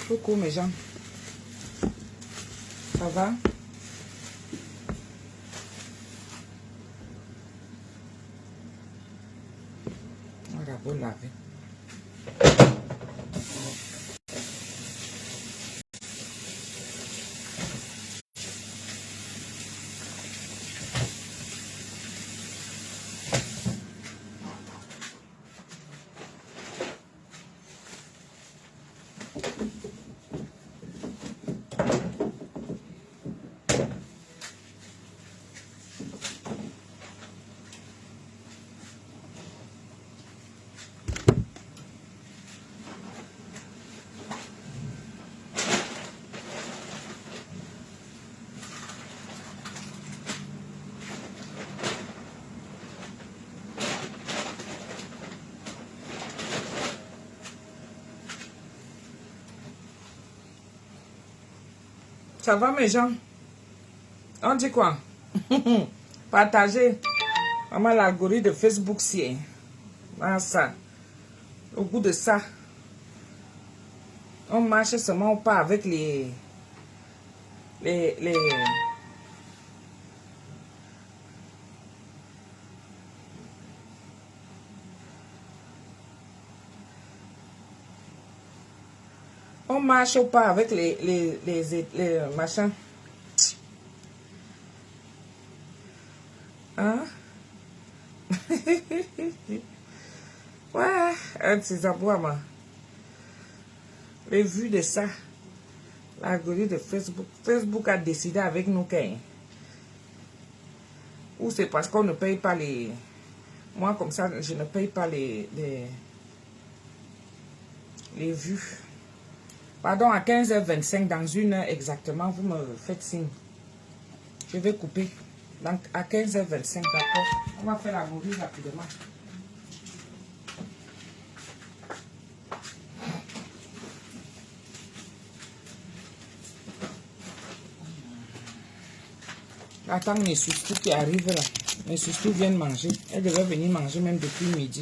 Coucou mes gens. Ça va? On va vous laver. Ça va mes gens? On dit quoi? Partagez. Maman l'algorithme de Facebook si. Voilà ça. Au bout de ça, on marche seulement pas avec les on marche pas avec les machins. Hein? Ouais, un de ces aboiements. Les vues de ça. L'algorithme de Facebook. Facebook a décidé avec nous qu'un. Ou c'est parce qu'on ne paye pas les. Moi, comme ça, je ne paye pas les vues. Pardon, à 15h25, dans une heure exactement, vous me faites signe. Je vais couper. Donc, à 15h25, d'accord? On va faire la morue rapidement. Attends mes soustous qui arrivent là. Mes soustous viennent manger. Elles devaient venir manger même depuis midi.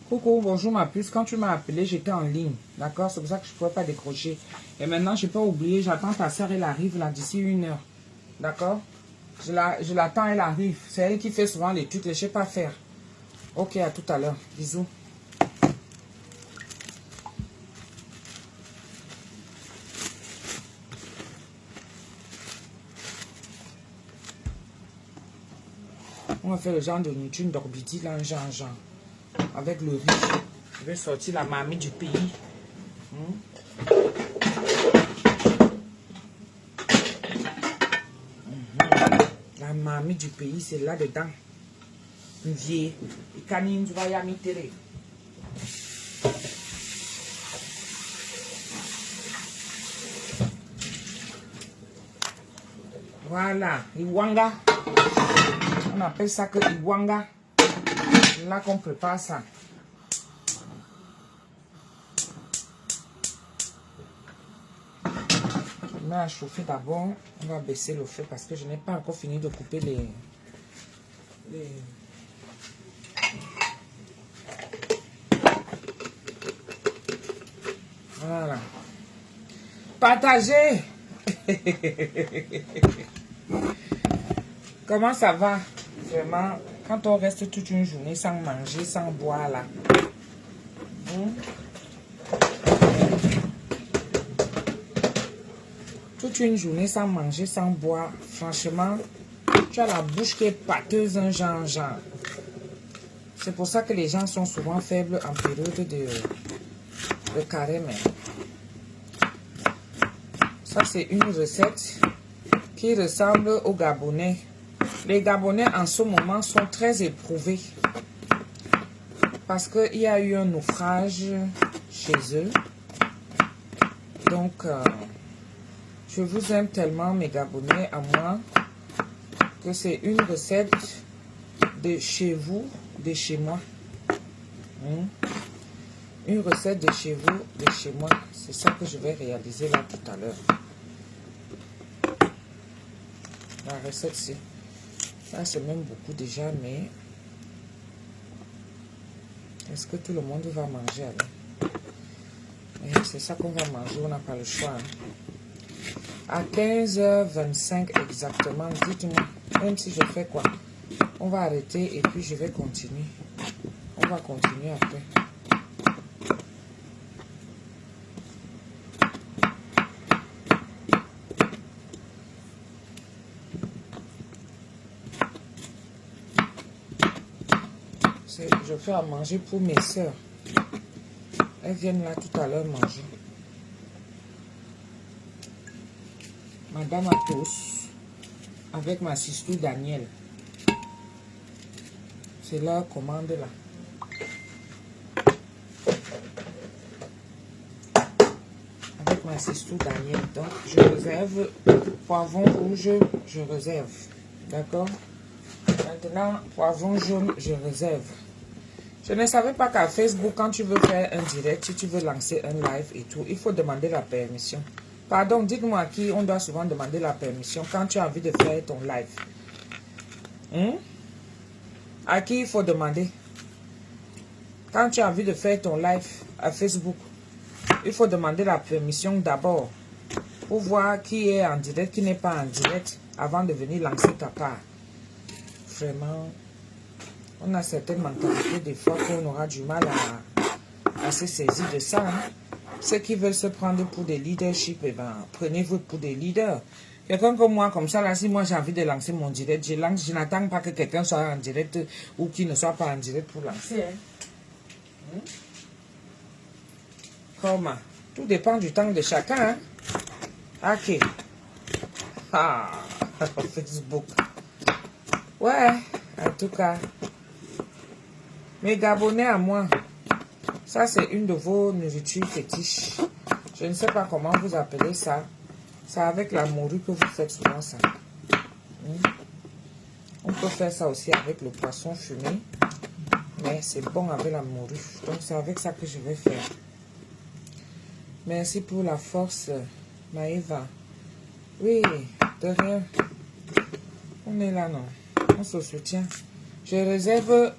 Coucou, bonjour ma puce. Quand tu m'as appelé, j'étais en ligne. D'accord? C'est pour ça que je ne pouvais pas décrocher. Et maintenant, je n'ai pas oublié. J'attends ta soeur, elle arrive là d'ici 1 heure. D'accord? Je l'attends, elle arrive. C'est elle qui fait souvent les trucs. Je ne sais pas faire. Ok, à tout à l'heure. Bisous. On va faire le genre de nourriture d'orbiti là, genre. Avec le riz. Je vais sortir la mamie du pays. La mamie du pays, c'est là-dedans. Une vieille. Et canine, tu vas y amitérer. Voilà. Iwanga. On appelle ça que Iwanga. Là qu'on prépare ça. On met à chauffer d'abord. On va baisser le feu parce que je n'ai pas encore fini de couper les... Voilà. Partagez. Comment ça va? Vraiment, quand on reste toute une journée sans manger, sans boire là. Toute une journée sans manger, sans boire. Franchement, tu as la bouche qui est pâteuse, un genre. C'est pour ça que les gens sont souvent faibles en période de carême. Ça, c'est une recette qui ressemble aux Gabonais. Les Gabonais, en ce moment, sont très éprouvés. Parce qu'il y a eu un naufrage chez eux. Donc, je vous aime tellement, mes Gabonais, à moi, que c'est une recette de chez vous, de chez moi. une recette de chez vous, de chez moi. C'est ça que je vais réaliser là tout à l'heure. La recette, c'est... Ça, c'est même beaucoup déjà, mais... Est-ce que tout le monde va manger alors? C'est ça qu'on va manger, on n'a pas le choix. Hein. À 15h25 exactement, dites-moi, même si je fais quoi? On va arrêter et puis je vais continuer. On va continuer après. Je fais à manger pour mes soeurs. Elles viennent là tout à l'heure manger. Madame Athos, avec ma sister Daniel. C'est leur commande là. Avec ma sister Daniel. Donc, je réserve poivron rouge, je réserve. D'accord? Maintenant, poivron jaune, je réserve. Je ne savais pas qu'à Facebook, quand tu veux faire un direct, si tu veux lancer un live et tout, il faut demander la permission. Pardon, dites-moi à qui on doit souvent demander la permission quand tu as envie de faire ton live. À qui il faut demander? Quand tu as envie de faire ton live à Facebook, il faut demander la permission d'abord pour voir qui est en direct, qui n'est pas en direct, avant de venir lancer ta part. Vraiment... On a certaines mentalités des fois qu'on aura du mal à se saisir de ça. Hein. Ceux qui veulent se prendre pour des leaderships, eh ben, prenez-vous pour des leaders. Quelqu'un comme moi, comme ça, là, si moi j'ai envie de lancer mon direct, je lance, je n'attends pas que quelqu'un soit en direct ou qu'il ne soit pas en direct pour lancer. Hein. Comment? Tout dépend du temps de chacun. Hein. Ok. Ah, Facebook. Ouais, en tout cas. Mes Gabonais à moi, ça c'est une de vos nourritures fétiches. Je ne sais pas comment vous appelez ça. C'est avec la morue que vous faites souvent ça. On peut faire ça aussi avec le poisson fumé. Mais c'est bon avec la morue. Donc c'est avec ça que je vais faire. Merci pour la force, Maëva. Oui, de rien. On est là, non? On se soutient. Je réserve...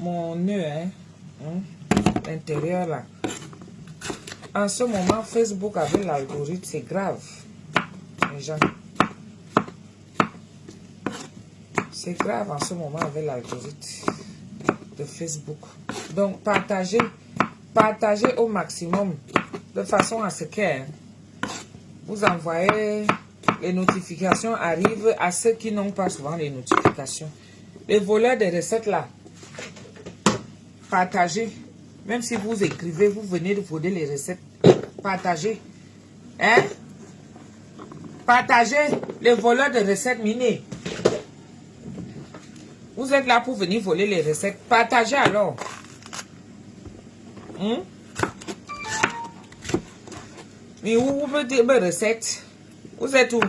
mon nœud, l'intérieur là. En ce moment, Facebook avec l'algorithme, c'est grave. Les gens. C'est grave en ce moment avec l'algorithme de Facebook. Donc, partagez au maximum de façon à ce que vous envoyez les notifications arrivent à ceux qui n'ont pas souvent les notifications. Les voleurs de recettes là. Partagez. Même si vous écrivez, vous venez de voler les recettes. Partagez. Hein? Partagez les voleurs de recettes minées. Vous êtes là pour venir voler les recettes. Partagez alors. Mais où vous me dites mes recettes? Vous êtes où?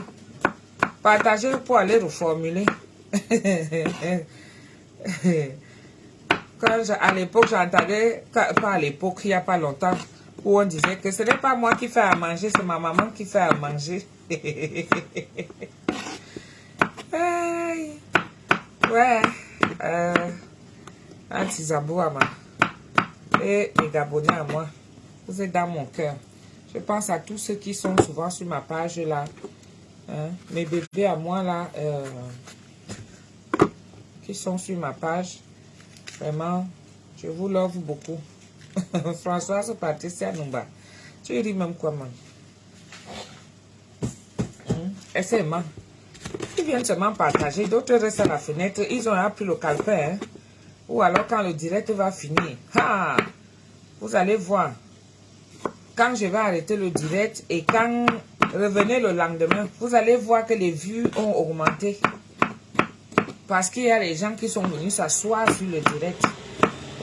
Partagez pour aller reformuler. À l'époque, j'entendais, pas à l'époque, il n'y a pas longtemps, où on disait que ce n'est pas moi qui fais à manger, c'est ma maman qui fait à manger. Ouais. Anti-Zabou à moi. Et les Gabonais à moi. Vous êtes dans mon cœur. Je pense à tous ceux qui sont souvent sur ma page là. Hein? Mes bébés à moi là. Qui sont sur ma page. Vraiment, je vous love beaucoup. Françoise Patricia Numba. Tu dis même quoi, man? Et c'est man. Ils viennent seulement partager. D'autres restent à la fenêtre. Ils ont appris le calepin. Hein? Ou alors quand le direct va finir. Ha! Vous allez voir. Quand je vais arrêter le direct et quand revenez le lendemain, vous allez voir que les vues ont augmenté. Parce qu'il y a les gens qui sont venus s'asseoir sur le direct.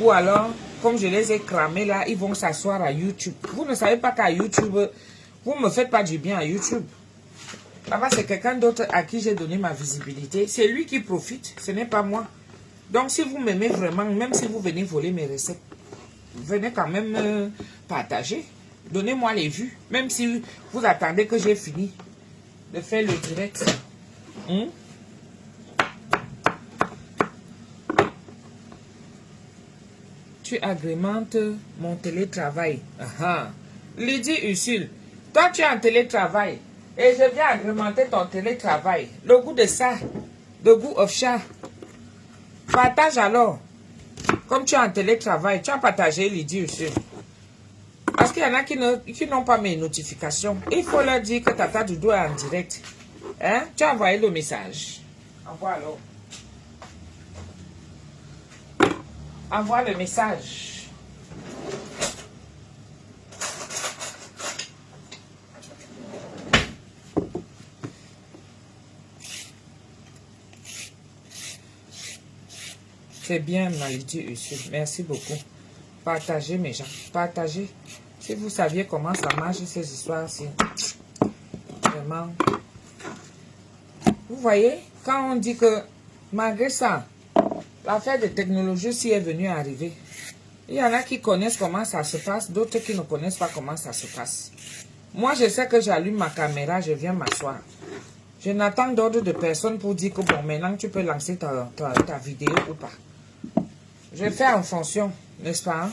Ou alors, comme je les ai cramés là, ils vont s'asseoir à YouTube. Vous ne savez pas qu'à YouTube, vous ne me faites pas du bien à YouTube. Là-bas, c'est quelqu'un d'autre à qui j'ai donné ma visibilité. C'est lui qui profite, ce n'est pas moi. Donc, si vous m'aimez vraiment, même si vous venez voler mes recettes, venez quand même partager. Donnez-moi les vues. Même si vous attendez que j'ai fini de faire le direct. Tu agrémentes mon télétravail. Lydie Ursule, toi tu es en télétravail. Et je viens agrémenter ton télétravail. Le goût de ça, le goût of chat. Partage alors. Comme tu es en télétravail, tu as partagé Lydie Ursule. Parce qu'il y en a qui n'ont pas mes notifications. Il faut leur dire que Tata Doudou est en direct. Hein? Tu as envoyé le message. Envoie alors. Envoie le message. C'est bien, Lydie Ursule. Merci beaucoup. Partagez, mes gens. Partagez. Si vous saviez comment ça marche, ces histoires-ci. Vraiment. Vous voyez, quand on dit que, malgré ça, l'affaire de technologie aussi est venue arriver. Il y en a qui connaissent comment ça se passe, d'autres qui ne connaissent pas comment ça se passe. Moi, je sais que j'allume ma caméra, je viens m'asseoir. Je n'attends d'ordre de personne pour dire que bon, maintenant tu peux lancer ta vidéo ou pas. Je fais en fonction, n'est-ce pas? Hein?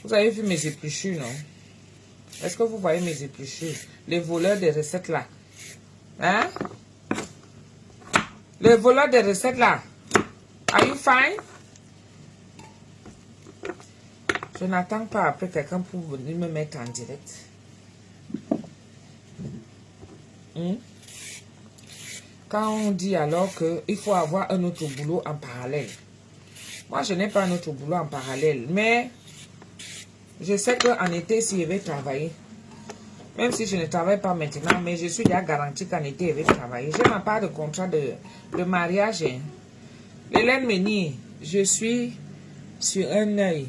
Vous avez vu mes épluchures, non? Est-ce que vous voyez mes épluchures? Les voleurs de recettes là. Hein? Les voleurs de recettes là. Are you fine? Je n'attends pas après quelqu'un pour venir me mettre en direct. Quand on dit alors qu'il faut avoir un autre boulot en parallèle. Moi, je n'ai pas un autre boulot en parallèle. Mais je sais qu'en été, si je vais travailler, même si je ne travaille pas maintenant, mais je suis déjà garanti qu'en été, je vais travailler. J'ai ma part de contrat de mariage. Hein. Hélène Ménier, je suis sur un œil.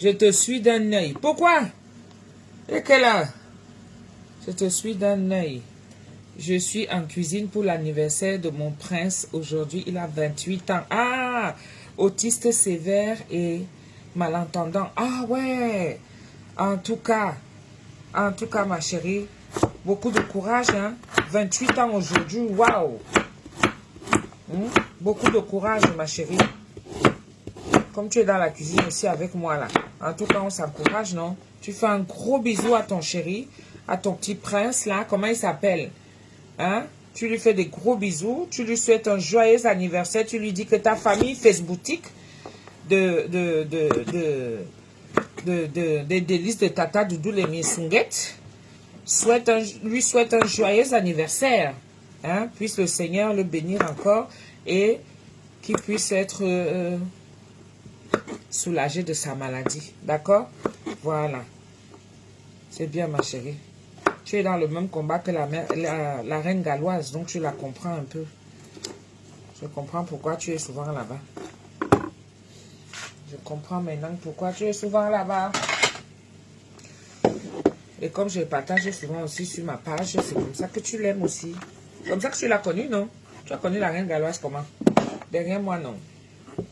Je te suis d'un œil. Pourquoi? Et quelle heure? Je te suis d'un œil. Je suis en cuisine pour l'anniversaire de mon prince. Aujourd'hui, il a 28 ans. Ah! Autiste sévère et malentendant. Ah ouais! En tout cas, ma chérie, beaucoup de courage. Hein? 28 ans aujourd'hui. Waouh! Beaucoup de courage, ma chérie. Comme tu es dans la cuisine aussi avec moi là. En tout cas, on s'encourage, non? Tu fais un gros bisou à ton chéri, à ton petit prince là. Comment il s'appelle? Hein? Tu lui fais des gros bisous. Tu lui souhaites un joyeux anniversaire. Tu lui dis que ta famille fait boutique des délices de Tata Doudou les Missunguettes. Lui souhaite un joyeux anniversaire. Hein? Puisse le Seigneur le bénir encore et qu'il puisse être soulagé de sa maladie. D'accord? Voilà. C'est bien, ma chérie. Tu es dans le même combat que la reine galloise, donc tu la comprends un peu. Je comprends pourquoi tu es souvent là-bas. Je comprends maintenant pourquoi tu es souvent là-bas. Et comme je partage souvent aussi sur ma page, c'est comme ça que tu l'aimes aussi. Comme ça que tu l'as connue, non? Tu as connu la reine galloise comment? Derrière moi, non.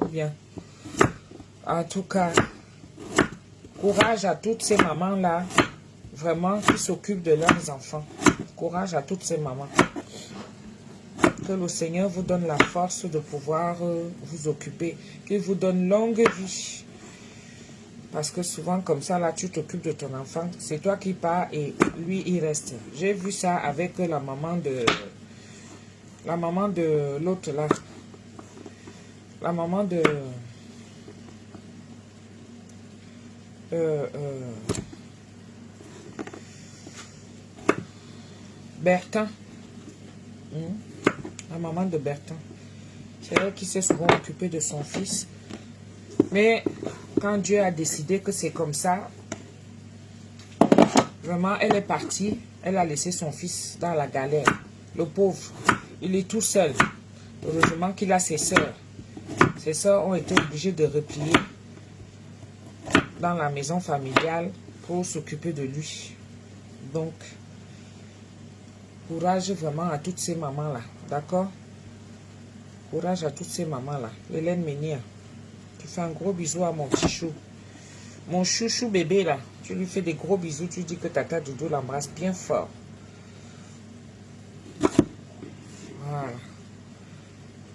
Bien. En tout cas, courage à toutes ces mamans-là, vraiment, qui s'occupent de leurs enfants. Courage à toutes ces mamans. Que le Seigneur vous donne la force de pouvoir vous occuper. Qu'il vous donne longue vie. Parce que souvent, comme ça, là, tu t'occupes de ton enfant. C'est toi qui pars et lui, il reste. J'ai vu ça avec la maman de... La maman de l'autre, là. La maman de... Bertin. La maman de Bertin. C'est elle qui s'est souvent occupée de son fils. Mais quand Dieu a décidé que c'est comme ça, vraiment, elle est partie. Elle a laissé son fils dans la galère. Le pauvre, il est tout seul. Heureusement qu'il a ses sœurs. Ses sœurs ont été obligées de replier dans la maison familiale pour s'occuper de lui. Donc, courage vraiment à toutes ces mamans-là. D'accord? Courage à toutes ces mamans-là. Hélène Ménier, Tu fais un gros bisou à mon petit chou. Mon chouchou bébé là. Tu lui fais des gros bisous. Tu dis que Tata Doudou l'embrasse bien fort. Voilà.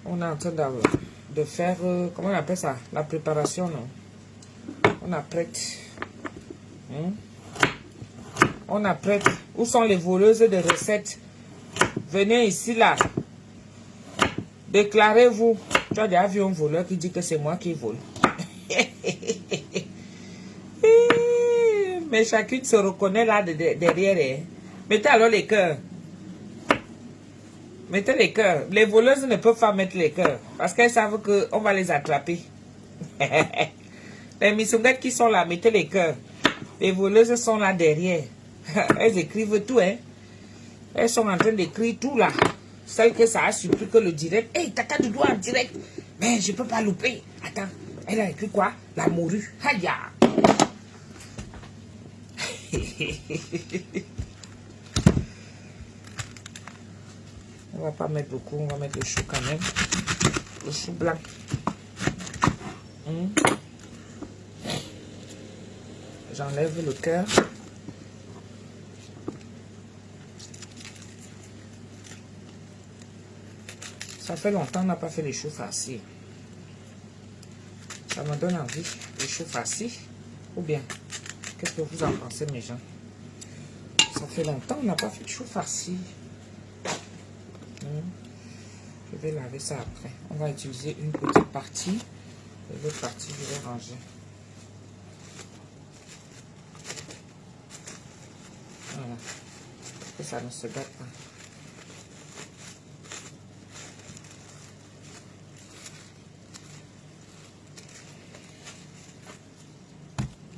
On est en train de faire, comment on appelle ça? La préparation, non? On apprête. On apprête. Où sont les voleuses de recettes? Venez ici, là. Déclarez-vous. Tu as déjà vu un voleur qui dit que c'est moi qui vole. Mais chacune se reconnaît là derrière. Mettez alors les cœurs. Mettez les cœurs. Les voleuses ne peuvent pas mettre les cœurs. Parce qu'elles savent qu'on va les attraper. Les missunguettes qui sont là, mettez les cœurs. Les voleuses sont là derrière. Elles écrivent tout, hein. Elles sont en train d'écrire tout là. Celle que ça a surpris que le direct. Hey, Tata Doudou en direct. Mais je peux pas louper. Attends, elle a écrit quoi? La morue. Aïe. On va pas mettre beaucoup, on va mettre le chou quand même. Le chou blanc. J'enlève le cœur. Ça fait longtemps qu'on n'a pas fait les choux farcis. Ça me donne envie, les choux farcis. Ou bien, qu'est-ce que vous en pensez, mes gens? Ça fait longtemps qu'on n'a pas fait de choux farcis. Je vais laver ça après. On va utiliser une petite partie. Et l'autre partie, je vais ranger. Voilà. Que ça ne se gâte pas.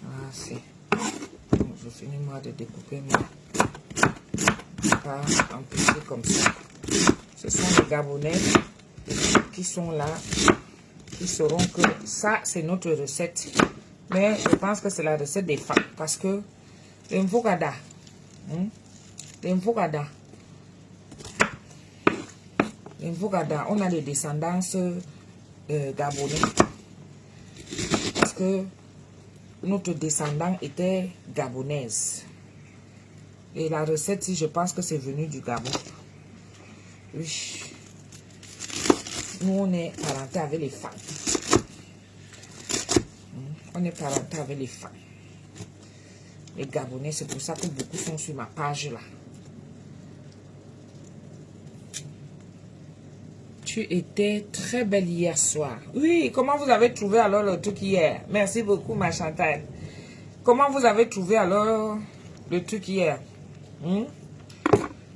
Ah, c'est. Donc, je finis moi de découper moi. Pas un petit comme ça. Ce sont les Gabonais qui sont là, qui sauront que ça, c'est notre recette. Mais je pense que c'est la recette des femmes. Parce que le Mvogada, on a des descendances gabonais. Parce que notre descendant était gabonaise. Et la recette, je pense que c'est venu du Gabon. Oui. Nous, on est parenté avec les femmes. On est parenté avec les femmes. Les Gabonais, c'est pour ça que beaucoup sont sur ma page là. Tu étais très belle hier soir. Oui, comment vous avez trouvé alors le truc hier? Merci beaucoup, ma Chantal. Comment vous avez trouvé alors le truc hier?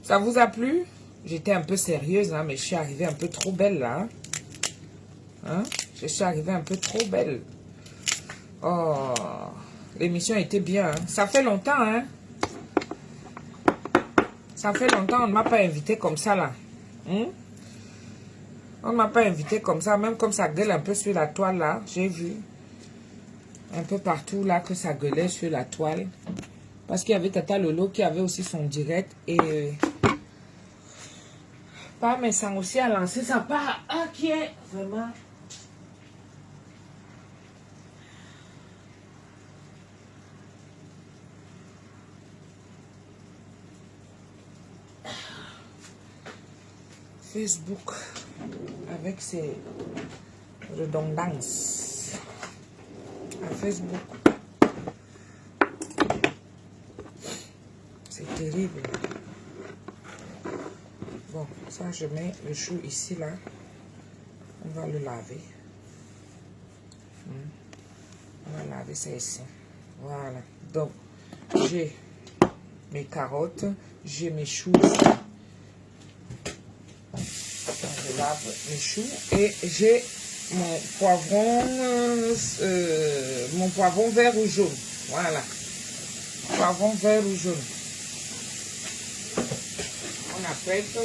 Ça vous a plu? J'étais un peu sérieuse, hein, mais je suis arrivée un peu trop belle là. Je suis arrivée un peu trop belle. Oh, l'émission était bien. Hein. Ça fait longtemps, hein? Ça fait longtemps, on ne m'a pas invité comme ça là. On ne m'a pas invité comme ça, même comme ça gueule un peu sur la toile là. J'ai vu un peu partout là que ça gueulait sur la toile. Parce qu'il y avait Tata Lolo qui avait aussi son direct. Et pas mais ça aussi a lancé sa part inquiet. Vraiment. Facebook avec ses redondances. À Facebook. C'est terrible. Bon, ça je mets le chou ici là. On va le laver. On va laver ça ici. Voilà. Donc, j'ai mes carottes, j'ai mes choux. Je lave mes choux et j'ai mon poivron vert ou jaune. Voilà. Poivron vert ou jaune. On apprête.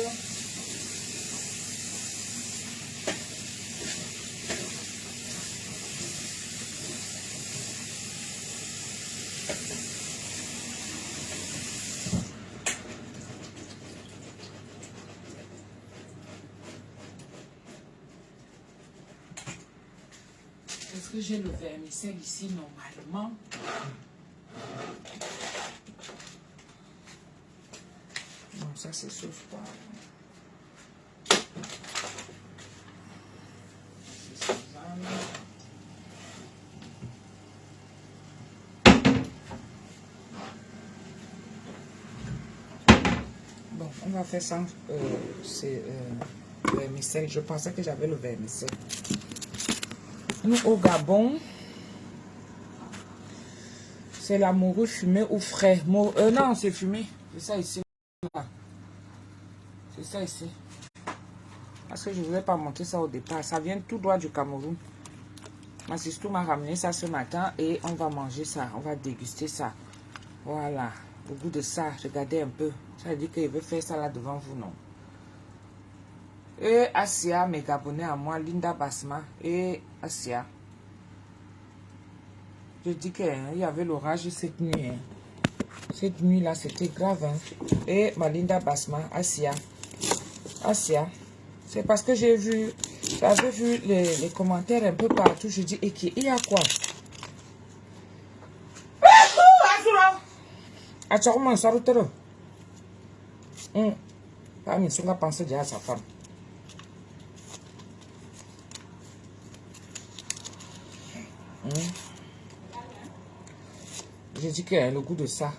Est-ce que j'ai le vermicelle ici normalement? Non, ça c'est sauf pas. Bon, on va faire ça. C'est vermicelle. Je pensais que j'avais le vermicelle. Nous, au Gabon, c'est la morue fumée ou frais. Non, c'est fumé. C'est ça ici. C'est ça ici. Parce que je ne voulais pas monter ça au départ. Ça vient tout droit du Cameroun. Ma sister m'a ramené ça ce matin et on va manger ça. On va déguster ça. Voilà. Au goût de ça, regardez un peu. Ça veut dire qu'il veut faire ça là devant vous, non? Et Asia, mes Gabonais à moi, Linda Basma et Asia. Je dis qu'il y avait l'orage cette nuit. Hein. Cette nuit-là, c'était grave. Hein. Et ma Linda Basma, Asia. Asia. C'est parce que j'avais vu les commentaires un peu partout. Je dis, et il y a quoi? Comment ça retourne? Pas mis sur penser déjà à sa femme. Je dis que le goût de ça.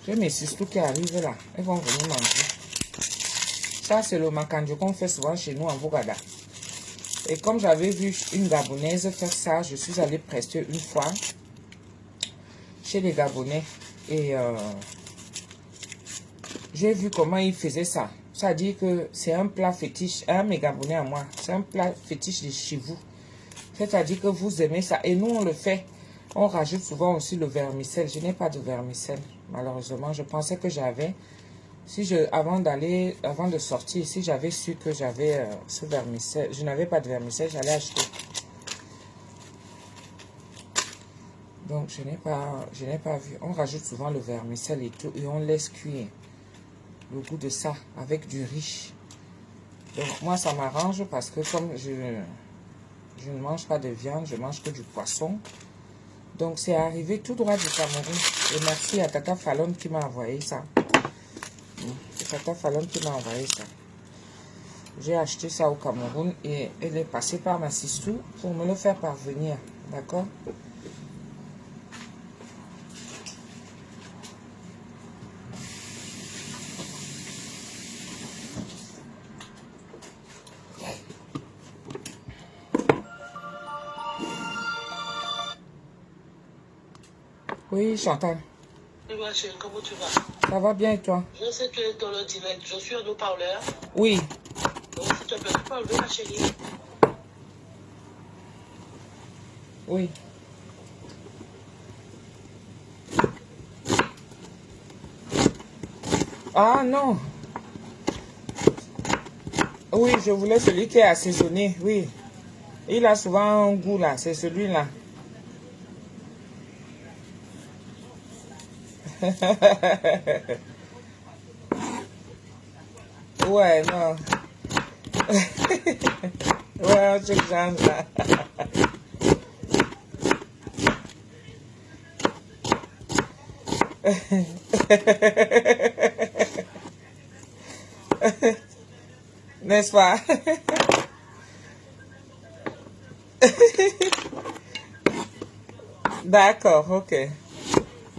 J'ai mes sisters qui arrivent là. Elles vont venir manger. Ça, c'est le makanjo qu'on fait souvent chez nous en Bougada. Et comme j'avais vu une Gabonaise faire ça, je suis allée presque une fois chez les Gabonais. Et j'ai vu comment ils faisaient ça. Ça dit que c'est un plat fétiche. Un mes Gabonais à moi. C'est un plat fétiche de chez vous. C'est-à-dire que vous aimez ça. Et nous, on le fait. On rajoute souvent aussi le vermicelle. Je n'ai pas de vermicelle, malheureusement. Je pensais que j'avais. Avant de sortir, si j'avais su que j'avais ce vermicelle, je n'avais pas de vermicelle, j'allais acheter. Donc, je n'ai pas vu. On rajoute souvent le vermicelle et tout, et on laisse cuire le goût de ça avec du riz. Donc, moi, ça m'arrange parce que comme je ne mange pas de viande, je mange que du poisson. Donc, c'est arrivé tout droit du Cameroun. Et merci à Tata Fallon qui m'a envoyé ça. C'est Tata Fallon qui m'a envoyé ça. J'ai acheté ça au Cameroun et elle est passée par ma sister pour me le faire parvenir. D'accord? Oui, Chantal. Ma chérie, comment tu vas? Ça va bien et toi? Je sais que tu es dans le direct. Je suis un haut-parleur. Oui. Donc, si tu peux pas enlever, ma chérie. Oui. Ah non. Oui, je voulais celui qui est assaisonné. Oui. Il a souvent un goût là. C'est celui-là. Ouais, non. Ouais, je genre là. N'est-ce pas? D'accord, ok.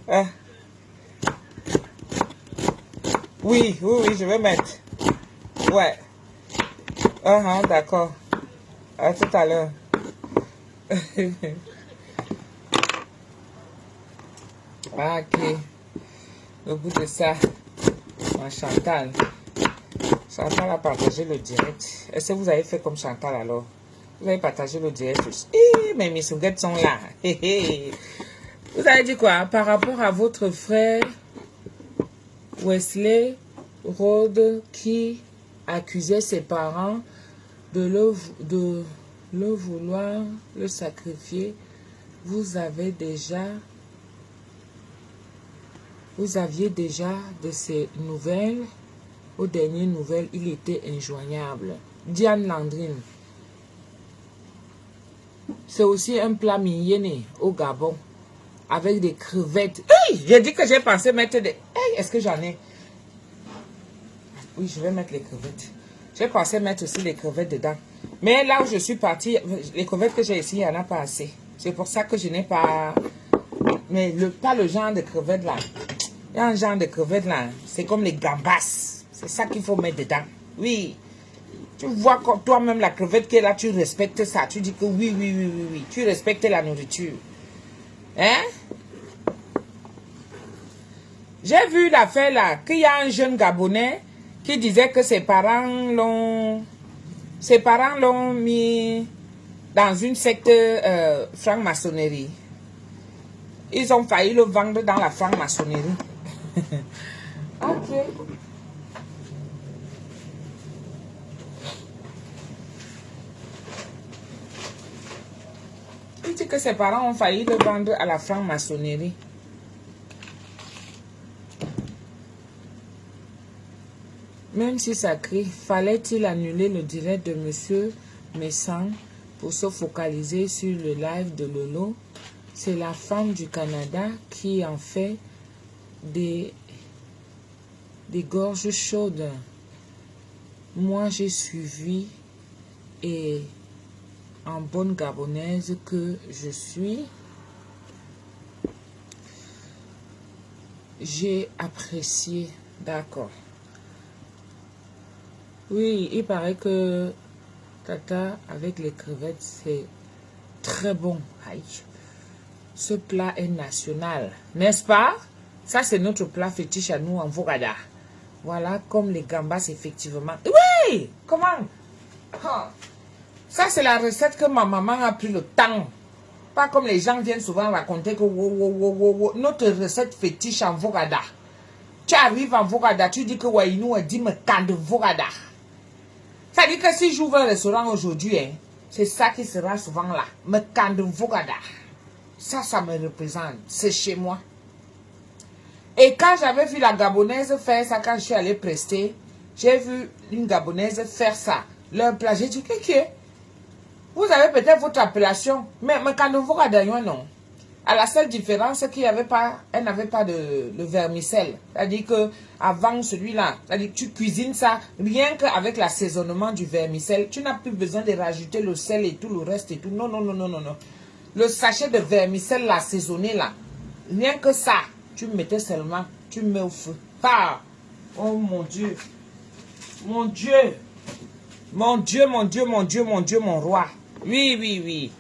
Ah. Oui, je vais mettre. Ouais. D'accord. À tout à l'heure. Ah, ok. Le bout de ça. Chantal. Chantal a partagé le direct. Est-ce que vous avez fait comme Chantal alors? Vous avez partagé le direct aussi. Mais mes souguettes sont là. Vous avez dit quoi? Par rapport à votre frère Wesley Rhodes qui accusait ses parents de le vouloir le sacrifier, vous aviez déjà de ces nouvelles. Aux dernières nouvelles, il était injoignable. Diane Landrine. C'est aussi un plat mignon au Gabon. Avec des crevettes. Hey, j'ai dit que j'ai pensé mettre des... Hey, est-ce que j'en ai? Oui, je vais mettre les crevettes. J'ai pensé mettre aussi les crevettes dedans. Mais là où je suis partie, les crevettes que j'ai ici, il n'y en a pas assez. C'est pour ça que je n'ai pas... Mais pas le genre de crevettes là. Il y a un genre de crevettes là. C'est comme les gambas. C'est ça qu'il faut mettre dedans. Oui. Tu vois toi-même la crevette qui est là, tu respectes ça. Tu dis que oui, oui, oui, oui, oui. Tu respectes la nourriture. Hein? J'ai vu l'affaire là, qu'il y a un jeune Gabonais qui disait que ses parents l'ont mis dans une secte franc-maçonnerie. Ils ont failli le vendre dans la franc-maçonnerie. Ok. Il dit que ses parents ont failli le vendre à la franc-maçonnerie. Même si ça crie, fallait-il annuler le direct de Monsieur Messan pour se focaliser sur le live de Lolo? C'est la femme du Canada qui en fait des gorges chaudes. Moi, j'ai suivi et en bonne gabonaise que je suis, j'ai apprécié. D'accord. Oui, il paraît que tata avec les crevettes, c'est très bon. Aïe. Ce plat est national, n'est-ce pas? Ça, c'est notre plat fétiche à nous en Vogada. Voilà, comme les gambas, effectivement. Oui! Comment? Ah. Ça, c'est la recette que ma maman a pris le temps. Pas comme les gens viennent souvent raconter que notre recette fétiche en Vogada. Tu arrives en Vogada, tu dis que Wainou a dit me kande Vogada. Ça dit que si j'ouvre un restaurant aujourd'hui, hein, c'est ça qui sera souvent là. Me kande Vogada. Ça me représente. C'est chez moi. Et quand j'avais vu la Gabonaise faire ça, quand je suis allée prester, j'ai vu une Gabonaise faire ça. Leur plat, j'ai dit, que vous avez peut-être votre appellation, mais quand vous regardez, non. À la seule différence, c'est qu'il n'y avait pas, elle n'avait pas de vermicelle. C'est-à-dire que avant celui-là, c'est-à-dire que tu cuisines ça, rien qu'avec l'assaisonnement du vermicelle, tu n'as plus besoin de rajouter le sel et tout le reste et tout. Non, non, non, non, non, non. Le sachet de vermicelle assaisonné là, rien que ça, tu mettais seulement, tu mets au feu. Ah! Oh mon Dieu! Mon Dieu! Mon Dieu, mon Dieu, mon Dieu, mon Dieu, mon roi! Oui, oui,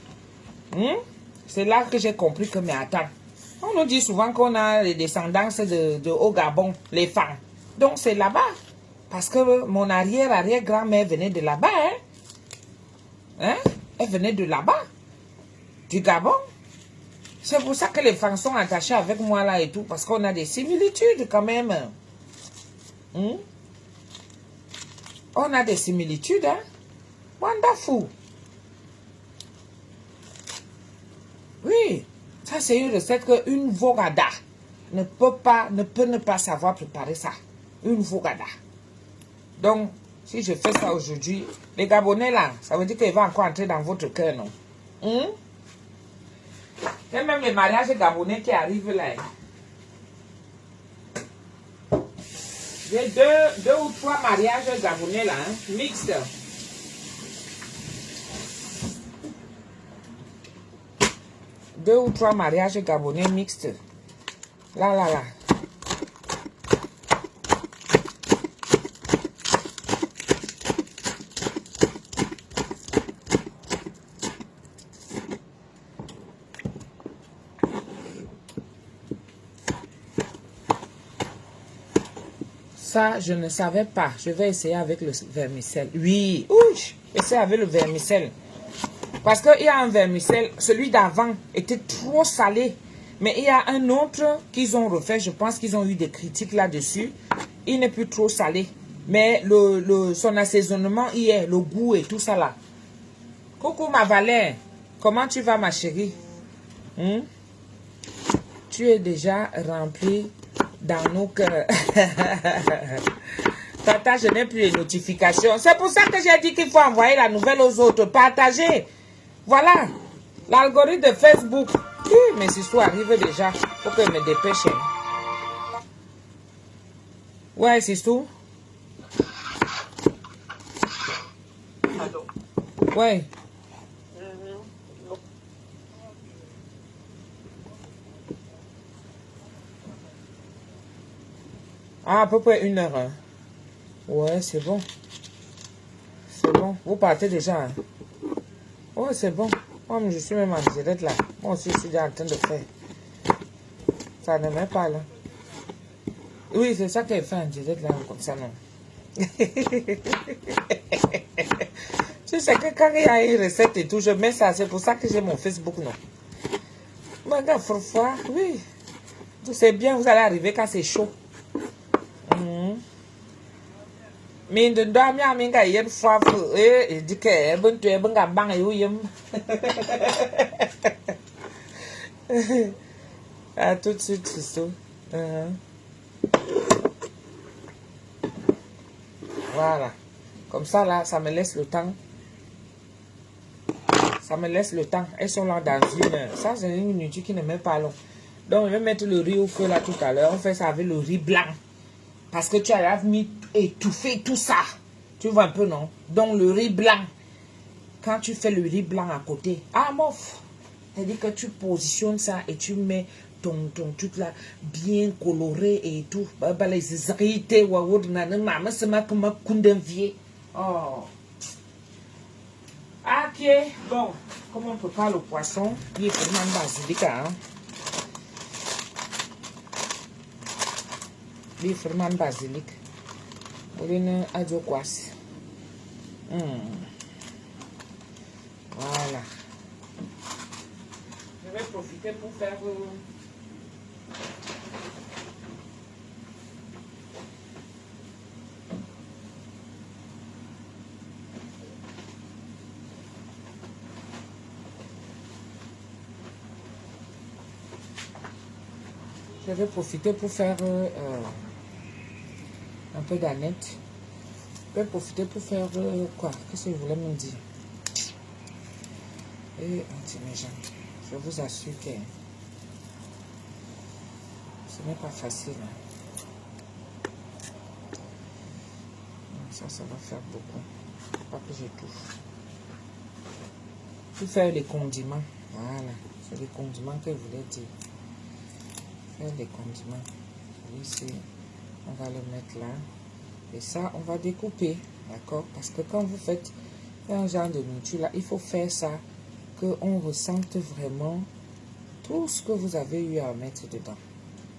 oui. C'est là que j'ai compris que, mais attends, on nous dit souvent qu'on a les descendances de au Gabon, les femmes. Donc c'est là-bas. Parce que mon arrière-arrière-grand-mère venait de là-bas. Hein? Elle venait de là-bas. Du Gabon. C'est pour ça que les femmes sont attachées avec moi là et tout. Parce qu'on a des similitudes quand même. On a des similitudes, hein? Wonderful. Oui, ça c'est une recette qu'une Vogada ne peut ne pas savoir préparer ça. Une Vogada. Donc, si je fais ça aujourd'hui, les Gabonais là, ça veut dire qu'il va encore entrer dans votre cœur, non? Il y a même les mariages gabonais qui arrivent là. J'ai deux ou trois mariages gabonais là, hein, mixtes. Deux ou trois mariages gabonais mixtes. Là, là, là. Ça, je ne savais pas. Je vais essayer avec le vermicelle. Oui, essayer avec le vermicelle. Parce qu'il y a un vermicelle, celui d'avant était trop salé. Mais il y a un autre qu'ils ont refait. Je pense qu'ils ont eu des critiques là-dessus. Il n'est plus trop salé. Mais son assaisonnement y est, le goût et tout ça là. Coucou ma Valère. Comment tu vas ma chérie? Tu es déjà rempli dans nos cœurs. Tata, je n'ai plus les notifications. C'est pour ça que j'ai dit qu'il faut envoyer la nouvelle aux autres. Partager. Voilà. L'algorithme de Facebook. Oui, mais c'est tout arrive déjà. Faut que je me dépêche. Hein. Ouais, c'est tout. Allô? Ouais. Ah, à peu près 1 heure. Hein. Ouais, c'est bon. C'est bon. Vous partez déjà. Hein. Ouais, c'est bon. Moi, je suis même en direct là. Moi aussi, je suis déjà en train de faire. Ça ne met pas là. Oui, c'est ça qu'elle fait en direct là, comme ça, non. Tu sais que quand il y a une recette et tout, je mets ça. C'est pour ça que j'ai mon Facebook, non. Mais regarde, froid, oui. C'est bien, vous allez arriver quand c'est chaud. Mais de dormir à minga yen fois et dit que bon tu es bon gambang et yem. Ah, tout de suite, c'est ça. Voilà. Comme ça, là, ça me laisse le temps. Ça me laisse le temps. Elles sont là dans 1 heure. Ça, c'est une minute qui ne met pas long. Donc, je vais mettre le riz au feu là tout à l'heure. On fait ça avec le riz blanc. Parce que tu as mis étouffé tout ça. Tu vois un peu, non? Donc, le riz blanc. Quand tu fais le riz blanc à côté. Ah, mof. C'est-à-dire que tu positionnes ça et tu mets ton truc là bien coloré et tout. Les irrités, oh. Ok. Bon, comme on prépare le poisson, il est vraiment basilic. Hein? Il est vraiment basilic. On a du poisson. Voilà. Je vais profiter pour faire un peu d'aneth. Je vais profiter pour faire quoi? Qu'est-ce que je voulais me dire? Et je vous assure que ce n'est pas facile. Hein. Ça va faire beaucoup. Pas que j'étouffe. Pour faire les condiments. Voilà. C'est les condiments que je voulais dire. Faire les condiments. Ici, on va le mettre là. Et ça, on va découper. D'accord? Parce que quand vous faites un genre de nourriture là, il faut faire ça. Qu'on ressente vraiment tout ce que vous avez eu à mettre dedans.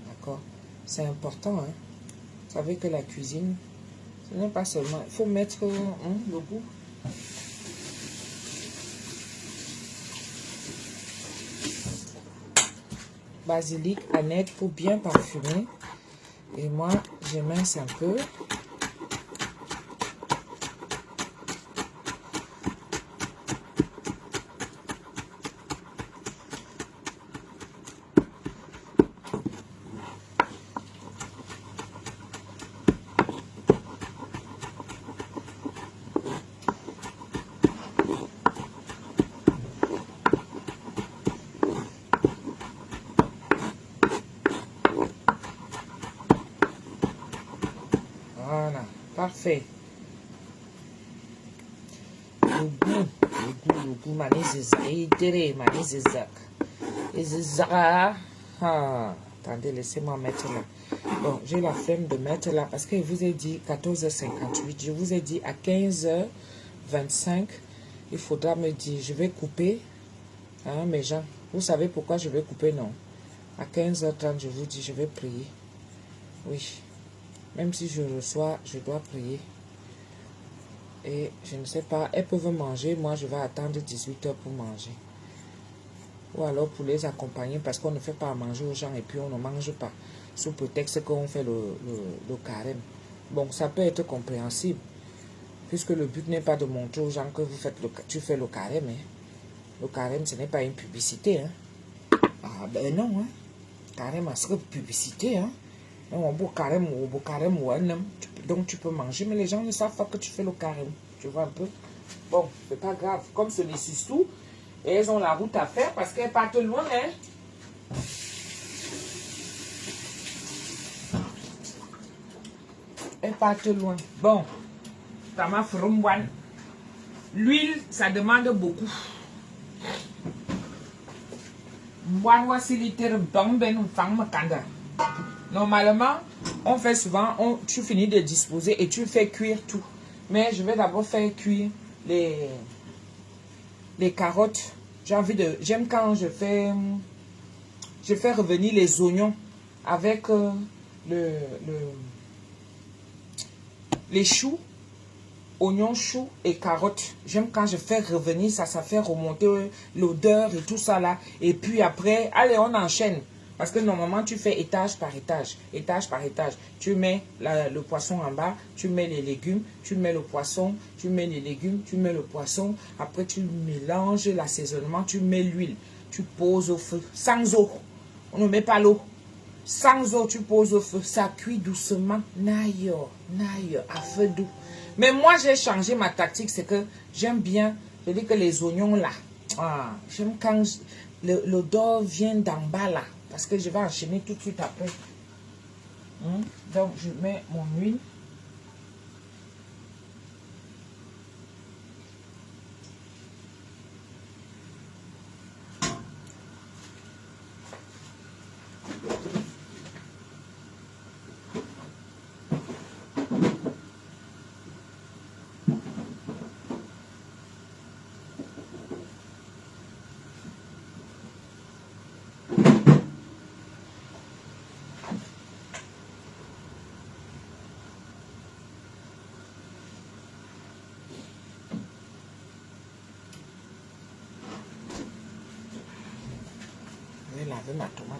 D'accord? C'est important. Hein? Vous savez que la cuisine, ce n'est pas seulement... Il faut mettre le goût. Basilic, aneth pour bien parfumer. Et moi, je mince un peu. Voilà, parfait. Le goût, attendez, laissez-moi mettre là. Bon, j'ai la flemme de mettre là parce que je vous ai dit 14h58. Je vous ai dit à 15h25, il faudra me dire, je vais couper. Hein, mes gens, vous savez pourquoi je vais couper, non? À 15h30, je vous dis, je vais prier. Oui. Même si je reçois, je dois prier. Et je ne sais pas, elles peuvent manger. Moi, je vais attendre 18h pour manger. Ou alors pour les accompagner parce qu'on ne fait pas à manger aux gens et puis on ne mange pas. Sous prétexte qu'on fait le carême. Bon, ça peut être compréhensible. Puisque le but n'est pas de montrer aux gens que tu fais le carême. Hein. Le carême, ce n'est pas une publicité. Hein. Ah ben non. Hein. Carême, c'est une publicité. Hein. Donc tu peux manger, mais les gens ne savent pas que tu fais le carême. Tu vois un peu? Bon, c'est pas grave. Comme ce n'est surtout, Et elles ont la route à faire parce qu'elles partent loin, hein. Elles partent loin. Bon, Tama Frumwan. L'huile, ça demande beaucoup. Normalement, on fait souvent, tu finis de disposer et tu fais cuire tout. Mais je vais d'abord faire cuire les carottes. J'aime quand je fais revenir les oignons avec les choux, oignons, choux et carottes. J'aime quand je fais revenir ça, ça fait remonter l'odeur et tout ça là. Et puis après, allez, on enchaîne. Parce que normalement, tu fais étage par étage, étage par étage. Tu mets le poisson en bas, tu mets les légumes, tu mets le poisson, tu mets les légumes, tu mets le poisson. Après, tu mélanges l'assaisonnement, tu mets l'huile, tu poses au feu, sans eau. On ne met pas l'eau. Sans eau, tu poses au feu. Ça cuit doucement. Naïe, à feu doux. Mais moi, j'ai changé ma tactique. C'est que j'aime bien, je dis que les oignons là, j'aime quand l'odeur vient d'en bas là. Parce que je vais enchaîner tout de suite après. Donc, je mets mon huile. Je vais laver ma tomate.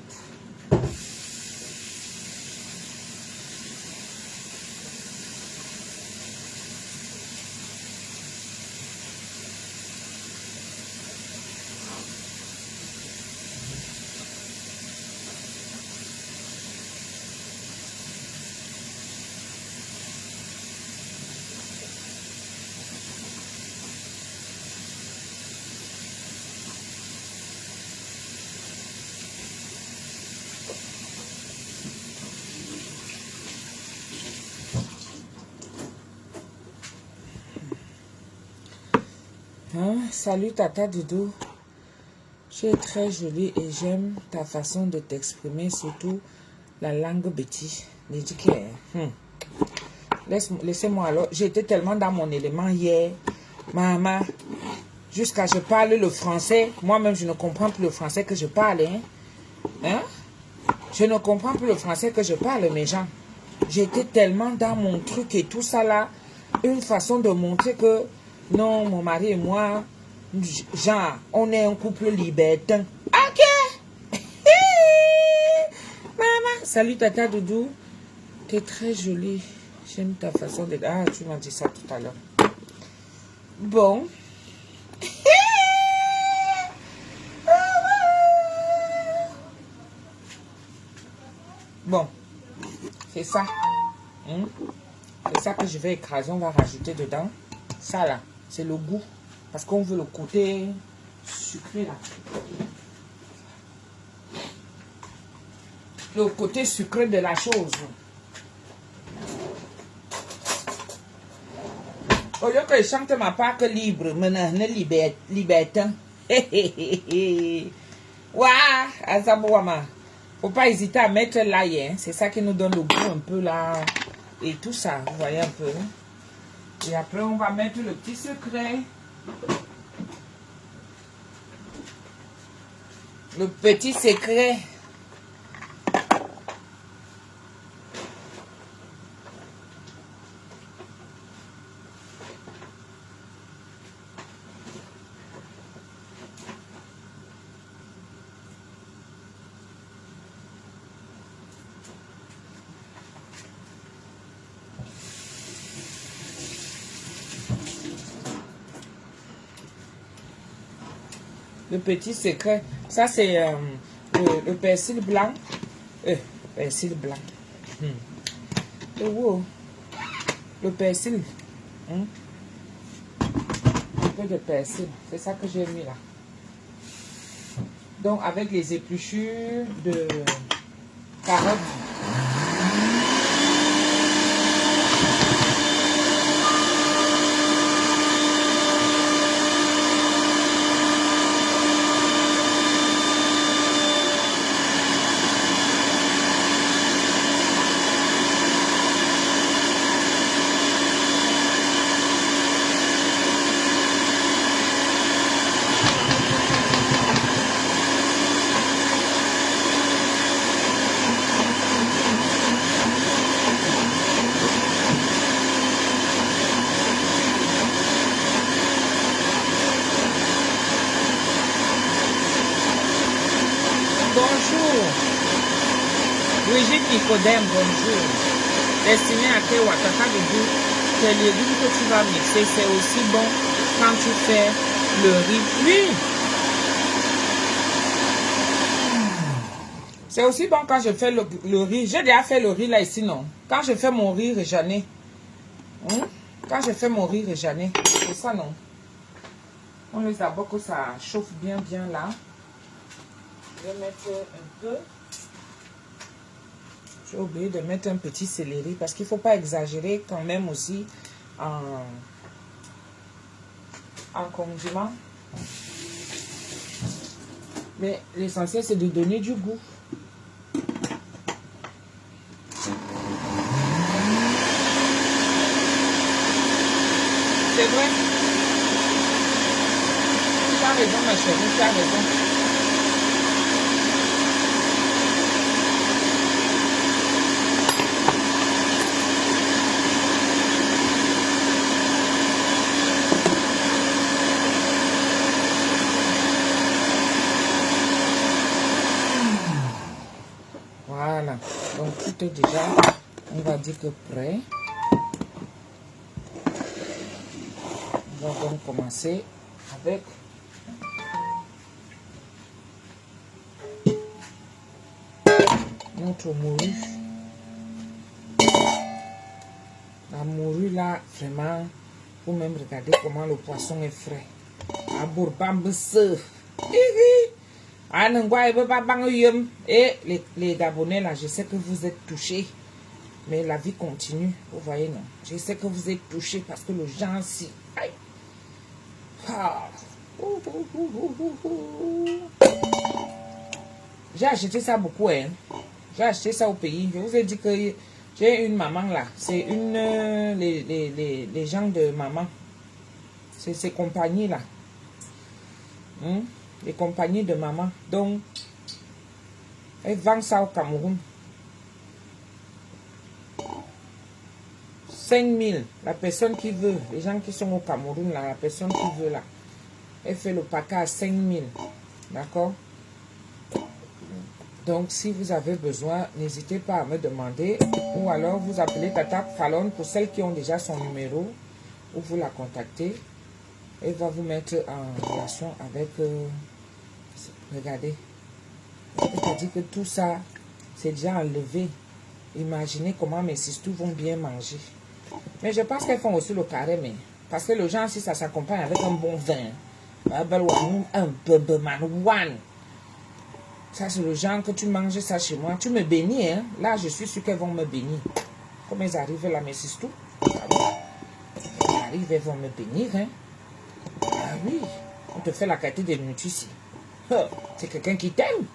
Salut Tata Doudou. Tu es très jolie et j'aime ta façon de t'exprimer, surtout la langue Betty. Laissez-moi alors. J'étais tellement dans mon élément hier. Maman, jusqu'à je parle le français. Moi-même, je ne comprends plus le français que je parle. Hein? Je ne comprends plus le français que je parle, mes gens. J'étais tellement dans mon truc et tout ça là. Une façon de montrer que non, mon mari et moi, genre, on est un couple libertin. Ok. Maman, salut Tata Doudou. T'es très jolie. J'aime ta façon de... Ah, tu m'as dit ça tout à l'heure. Bon. Bon. C'est ça. C'est ça que je vais écraser. On va rajouter dedans. Ça là, c'est le goût. Parce qu'on veut le côté sucré là. Le côté sucré de la chose. Au lieu que je chante ma part que libre, maintenant, libertin. Ouah, Azabouama. Faut pas hésiter à mettre l'ail, hein. C'est ça qui nous donne le goût un peu là. Et tout ça, vous voyez un peu. Et après, on va mettre le petit secret. Le petit secret. Le petit secret. Ça, c'est le persil blanc. Persil blanc. Wow. Le persil. Un peu de persil. C'est ça que j'ai mis là. Donc, avec les épluchures de carottes. Bonjour. Brigitte Nicodème, bonjour. Destiné à tes Ouattara de goût, tes légumes que tu vas mixer, c'est aussi bon quand tu fais le riz. Oui. C'est aussi bon quand je fais le riz. J'ai déjà fait le riz là ici, non? Quand je fais mon riz réjané. Quand je fais mon riz réjané. C'est ça, non? On laisse d'abord que ça chauffe bien là. Je vais mettre un peu. J'ai oublié de mettre un petit céleri parce qu'il ne faut pas exagérer quand même aussi en condiment. Mais l'essentiel, c'est de donner du goût. C'est vrai. Tu as raison, ma chérie, tu as raison. Voilà, donc tout est déjà, on va dire que prêt. On va donc commencer avec notre morue. La morue là, vraiment, faut même regarder comment le poisson est frais. Et les Gabonais là, je sais que vous êtes touchés. Mais la vie continue, vous voyez, non? Je sais que vous êtes touchés parce que le gens si... Ah. J'ai acheté ça beaucoup, hein. J'ai acheté ça au pays. Je vous ai dit que j'ai une maman là. C'est une... les gens de maman. C'est ces compagnies là. Les compagnies de maman. Donc, elles vendent ça au Cameroun. 5 000, la personne qui veut, les gens qui sont au Cameroun, là, la personne qui veut, là, elle fait le paquet à 5 000, d'accord? Donc, si vous avez besoin, n'hésitez pas à me demander, ou alors vous appelez Tata Fallon pour celles qui ont déjà son numéro, ou vous la contactez, elle va vous mettre en relation avec, regardez, c'est-à-dire que tout ça, c'est déjà enlevé. Imaginez comment mes sisters vont bien manger. Mais je pense qu'elles font aussi le carré, mais parce que le genre, si ça s'accompagne avec un bon vin, un peu manouane, ça c'est le genre que tu manges ça chez moi. Tu me bénis, hein. Là, je suis sûr qu'elles vont me bénir. Comme elles arrivent là, mes sisters, elles arrivent, elles vont me bénir, hein. Ah oui, on te fait la qualité de nourriture ici. C'est quelqu'un qui t'aime.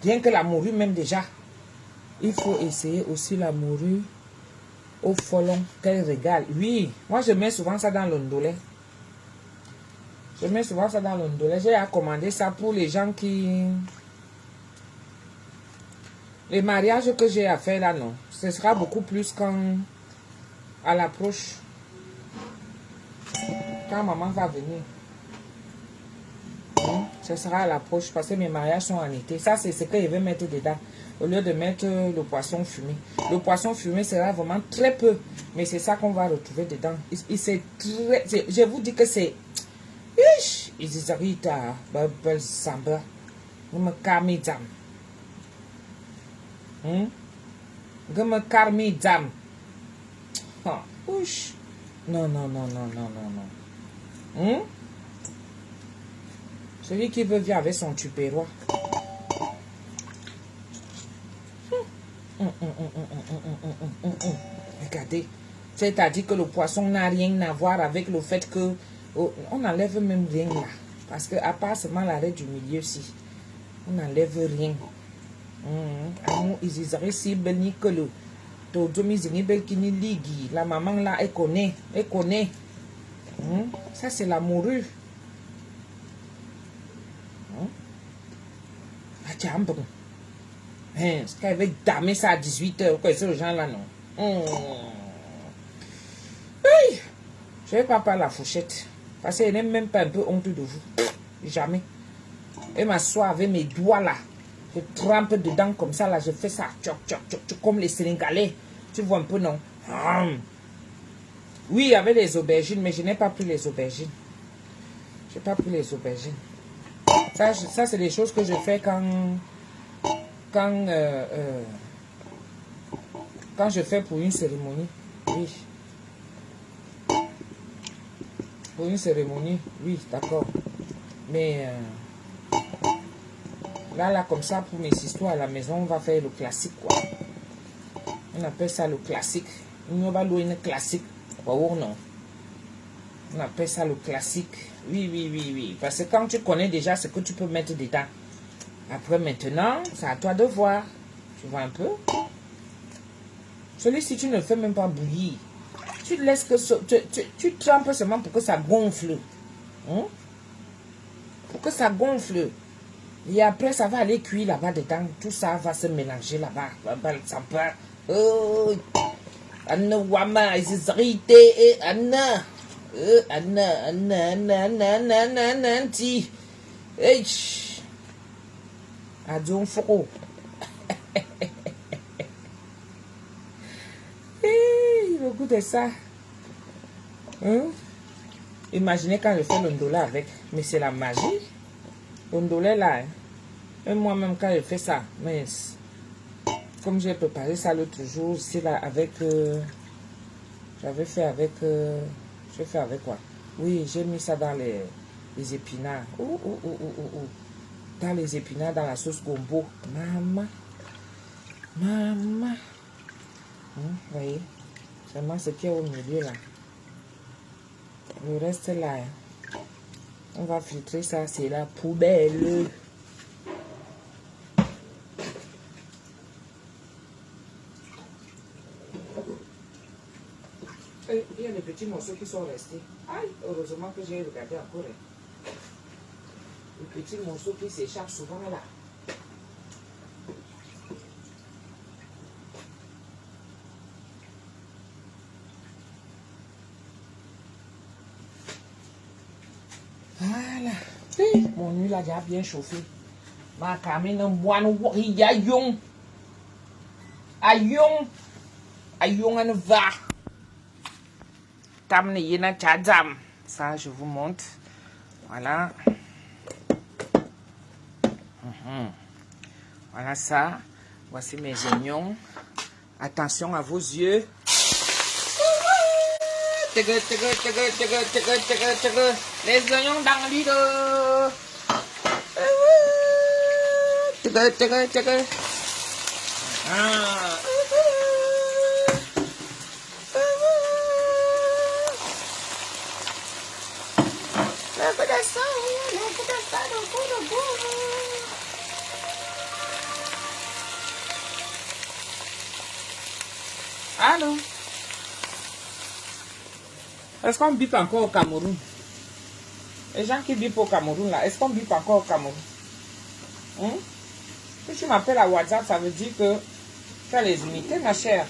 Rien que la morue même déjà. Il faut essayer aussi la morue au folon, qu'elle régale. Oui, moi je mets souvent ça dans l'ondolé. Je mets souvent ça dans l'ondolé. J'ai commandé ça pour les gens qui... Les mariages que j'ai à faire là, non. Ce sera beaucoup plus quand... À l'approche. Quand maman va venir. Ce sera à l'approche parce que mes mariages sont en été. Ça, c'est ce que je vais mettre dedans. Au lieu de mettre le poisson fumé. Le poisson fumé sera vraiment très peu. Mais c'est ça qu'on va retrouver dedans. C'est très... Je vous dis que c'est... Isisarita, Babel Samba. Gama Karmi Dam. Gama Karmi Dam. Non, non, non, non, non, non, non. Celui qui veut vivre avec son tupérois. Regardez. C'est-à-dire que le poisson n'a rien à voir avec le fait que... Oh, on n'enlève même rien là. Parce que à part seulement l'arrêt du milieu ci. On n'enlève rien. La maman là, elle connaît. Elle connaît. Ça, c'est la morue. Ce qu'elle veut damer ça à 18h. Quoi, c'est le genre là, non? Hey! Je ne vais pas parler la fourchette. Parce qu'elle n'est même pas un peu honte de vous. Jamais. Et m'assois avec mes doigts là. Je trempe dedans comme ça là. Je fais ça. Tchoc, tchoc, tchoc, tchoc, comme les Sénégalais. Tu vois un peu, non? Oui, avec les aubergines. Mais je n'ai pas pris les aubergines. Je n'ai pas pris les aubergines. Ça c'est des choses que je fais quand je fais pour une cérémonie. Oui. Pour une cérémonie, oui, d'accord. Mais là, comme ça, pour mes histoires à la maison, on va faire le classique, quoi. On appelle ça le classique. On va louer une classique. Oh non. On appelle ça le classique. Oui. Parce que quand tu connais déjà ce que tu peux mettre dedans. Après, maintenant, c'est à toi de voir. Tu vois un peu? Celui-ci, tu ne le fais même pas bouillir. Tu laisses que tu trempes seulement pour que ça gonfle. Pour que ça gonfle. Et après, ça va aller cuire là-bas dedans. Tout ça va se mélanger là-bas. Ça part. Oh, Anna Wama, Izarité, Anna. Anna, Ti. Adjon Foro. Le goût de ça. Imaginez quand je fais l'ondola avec. Mais c'est la magie. L'ondola là. Et moi-même quand je fais ça. Mais comme j'ai préparé ça l'autre jour. C'est là avec... j'avais fait avec... je fais avec quoi? Oui, j'ai mis ça dans les épinards. Dans les épinards, dans la sauce gombo. Maman. Vous voyez? Seulement ce qui est au milieu là. Le reste là, on va filtrer ça, c'est la poubelle. Il y a des petits morceaux qui sont restés. Aïe, heureusement que j'ai regardé encore. Les petits morceaux qui s'échappent souvent là. Voilà. Mon huile a déjà bien chauffé. Ma camine moine ayon. Ayon en va. Tamne yena tchadam. Ça, je vous montre. Voilà. Voilà ça. Voici mes oignons. Attention à vos yeux. Les oignons dans l'îlot. Allô? Est-ce qu'on bip encore au Cameroun? Les gens qui bipent au Cameroun là, est-ce qu'on bip encore au Cameroun? Si tu m'appelles à WhatsApp, ça veut dire que tu as les unités, ma chère.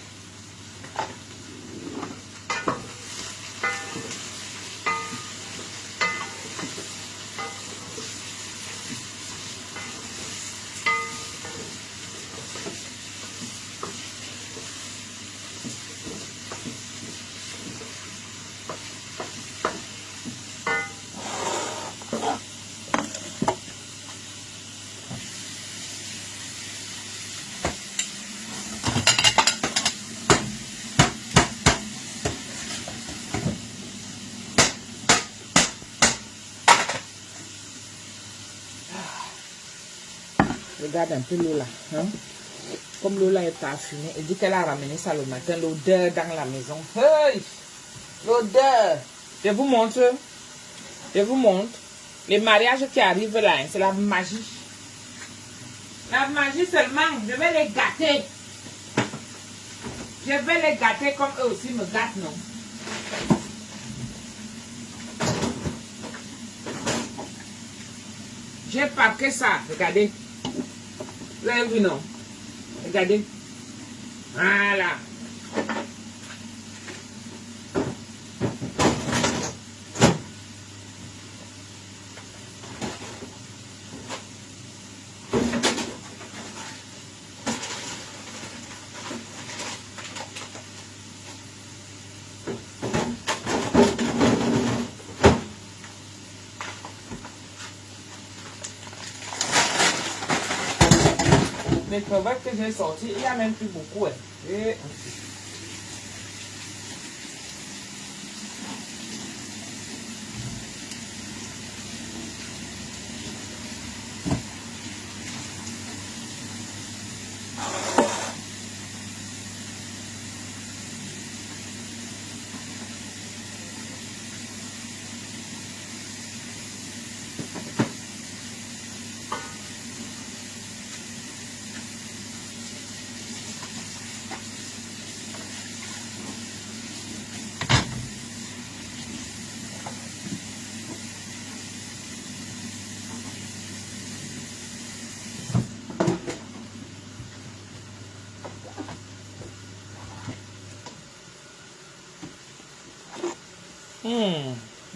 Regarde un peu l'eau là. Hein? Comme l'eau là est parfumée. Elle dit qu'elle a ramené ça le matin. L'odeur dans la maison. Hey! L'odeur. Je vous montre. Je vous montre. Les mariages qui arrivent là, hein, c'est la magie. La magie seulement. Je vais les gâter. Je vais les gâter comme eux aussi me gâtent, non? J'ai parqué ça. Regardez. Vous avez vu, non? Regardez. Voilà. Les crevettes que j'ai sorties, il n'y a même plus beaucoup. Hein. Et...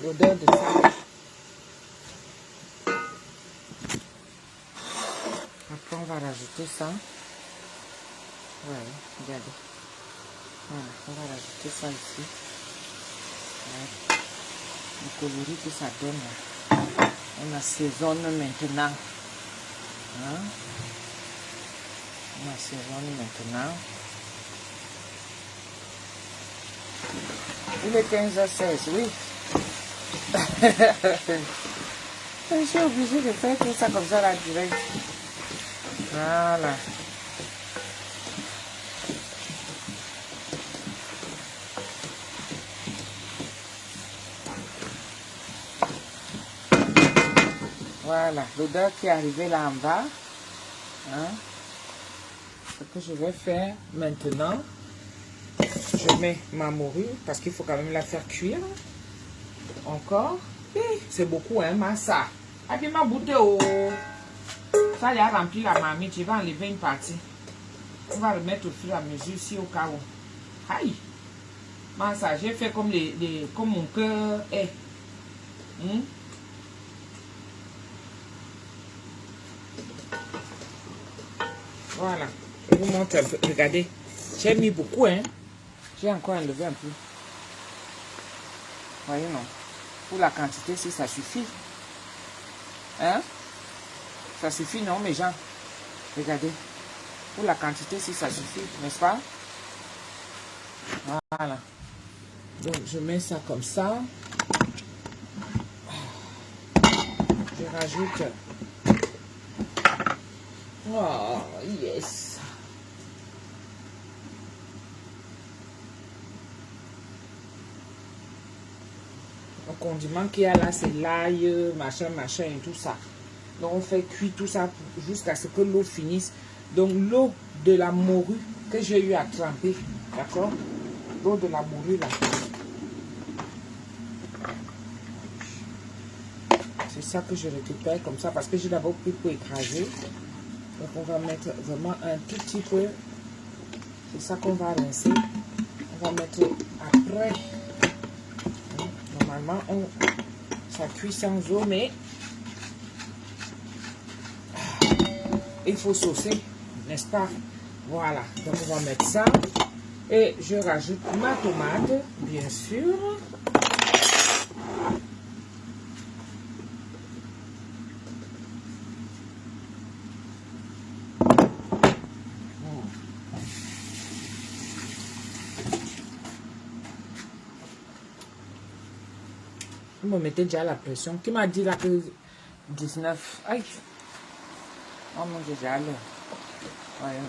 l'odeur de ça. Après, on va rajouter ça. Ouais, regardez. Voilà, on va rajouter ça ici. Ouais. Le coloris que ça donne. Là. On assaisonne maintenant. Hein? On assaisonne maintenant. Il est 15h16, oui. Je suis obligée de faire tout ça comme ça là direct. Voilà. Voilà, l'odeur qui est arrivée là en bas. Hein? Ce que je vais faire maintenant, je mets ma morue parce qu'il faut quand même la faire cuire. Encore. C'est beaucoup, hein, massa. Ah, ma bouteille, oh. Ça, il a rempli la marmite. Je vais enlever une partie. On va remettre au fur et à mesure ici au cas où. Aïe. Massa, j'ai fait comme comme mon cœur est. Voilà. Je vous montre un peu. Regardez. J'ai mis beaucoup, hein. J'ai encore enlevé un peu. Voyez, non. Pour la quantité, si ça suffit. Hein? Ça suffit, non, mes gens? Regardez. Pour la quantité, si ça suffit, n'est-ce pas? Voilà. Donc, je mets ça comme ça. Je rajoute. Oh, yes. Le condiment qu'il y a là, c'est l'ail, machin, et tout ça. Donc, on fait cuire tout ça jusqu'à ce que l'eau finisse. Donc, l'eau de la morue que j'ai eu à tremper, d'accord? L'eau de la morue, là. C'est ça que je récupère comme ça, parce que j'ai d'abord pris pour écraser. Donc, on va mettre vraiment un tout petit peu. C'est ça qu'on va rincer. On va mettre après. Normalement, ça cuit sans eau, mais il faut saucer, n'est-ce pas? Voilà, donc on va mettre ça. Et je rajoute ma tomate, bien sûr. Vous me mettez déjà la pression. Qui m'a dit là que 19? Aïe. Oh mon Dieu, j'ai à l'heure. Voyons.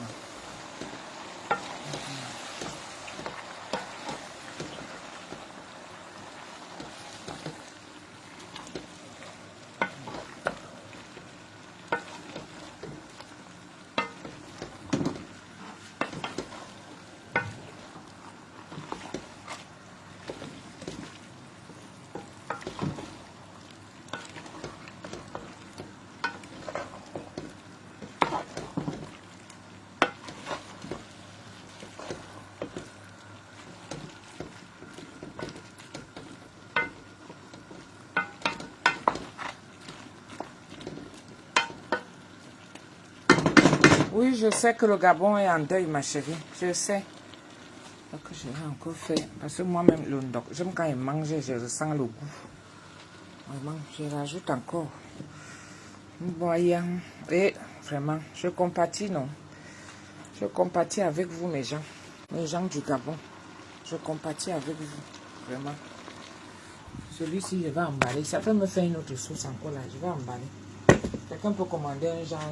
Oui, je sais que le Gabon est en deuil, ma chérie. Je sais. Donc, je vais encore faire. Parce que moi-même, j'aime quand il mange, je ressens le goût. Vraiment, je rajoute encore. Voyons. Et vraiment, je compatis, non. Je compatis avec vous, mes gens du Gabon. Je compatis avec vous, vraiment. Celui-ci, je vais emballer. Ça peut me faire une autre sauce encore là. Je vais emballer. Quelqu'un peut commander un genre.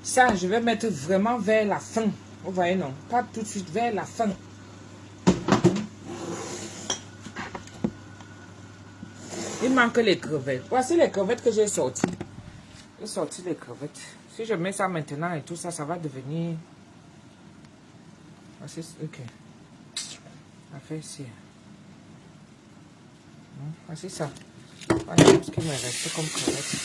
Ça, je vais mettre vraiment vers la fin. Vous voyez, non? Pas tout de suite, vers la fin. Il manque les crevettes. Voici les crevettes que j'ai sorties. J'ai sorti les crevettes. Si je mets ça maintenant et tout ça, ça va devenir... Voici, ok. On va faire ici. Voici ça. Voilà ce qui me reste comme crevettes.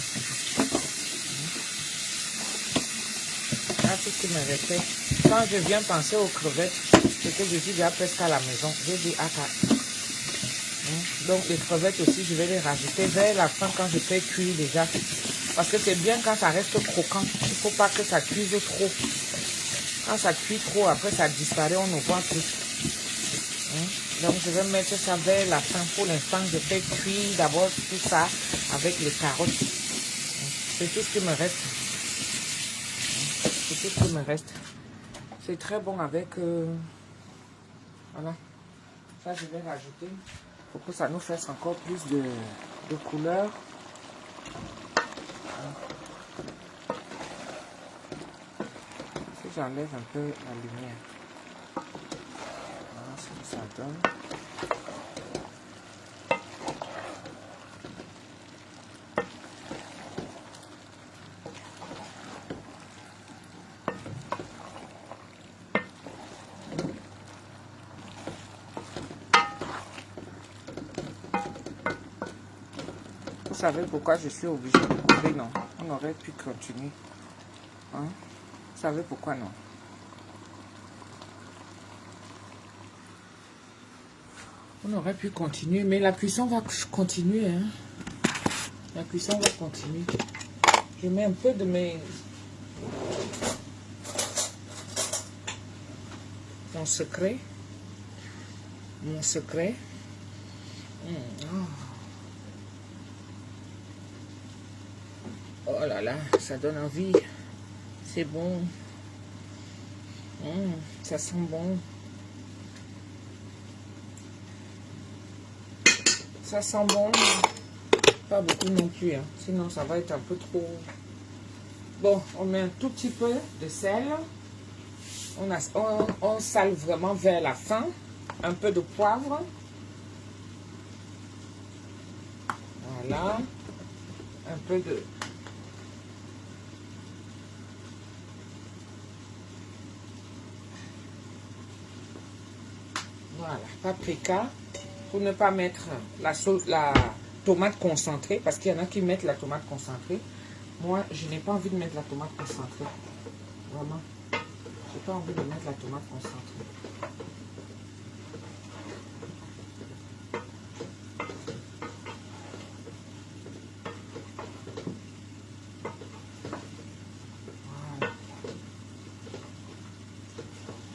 Voilà ce qui me restait. Quand je viens penser aux crevettes, c'est que je suis déjà presque à la maison. J'ai dit donc les crevettes aussi, je vais les rajouter vers la fin quand je fais cuire déjà. Parce que c'est bien quand ça reste croquant. Il ne faut pas que ça cuise trop. Quand ça cuit trop, après ça disparaît, on ne voit plus. Donc je vais mettre ça vers la fin. Pour l'instant, je fais cuire d'abord tout ça avec les carottes. C'est tout ce qui me reste. C'est tout ce qui me reste. C'est très bon avec... voilà. Ça, je vais rajouter. Pour que ça nous fasse encore plus de couleur. Si j'enlève un peu la lumière. Voilà ce que ça donne. Vous savez pourquoi je suis obligée de couper? Non, on aurait pu continuer. Hein? Vous savez pourquoi? Non. On aurait pu continuer, mais la cuisson va continuer. Hein? La cuisson va continuer. Je mets un peu de mes... Mon secret. Mon secret. Oh là là, ça donne envie. C'est bon. Ça sent bon. Ça sent bon. Pas beaucoup non plus. Hein. Sinon, ça va être un peu trop... Bon, on met un tout petit peu de sel. On sale vraiment vers la fin. Un peu de poivre. Voilà. Un peu de... Voilà, paprika. Pour ne pas mettre la tomate concentrée. Parce qu'il y en a qui mettent la tomate concentrée. Moi, je n'ai pas envie de mettre la tomate concentrée. Vraiment. J'ai pas envie de mettre la tomate concentrée. Voilà.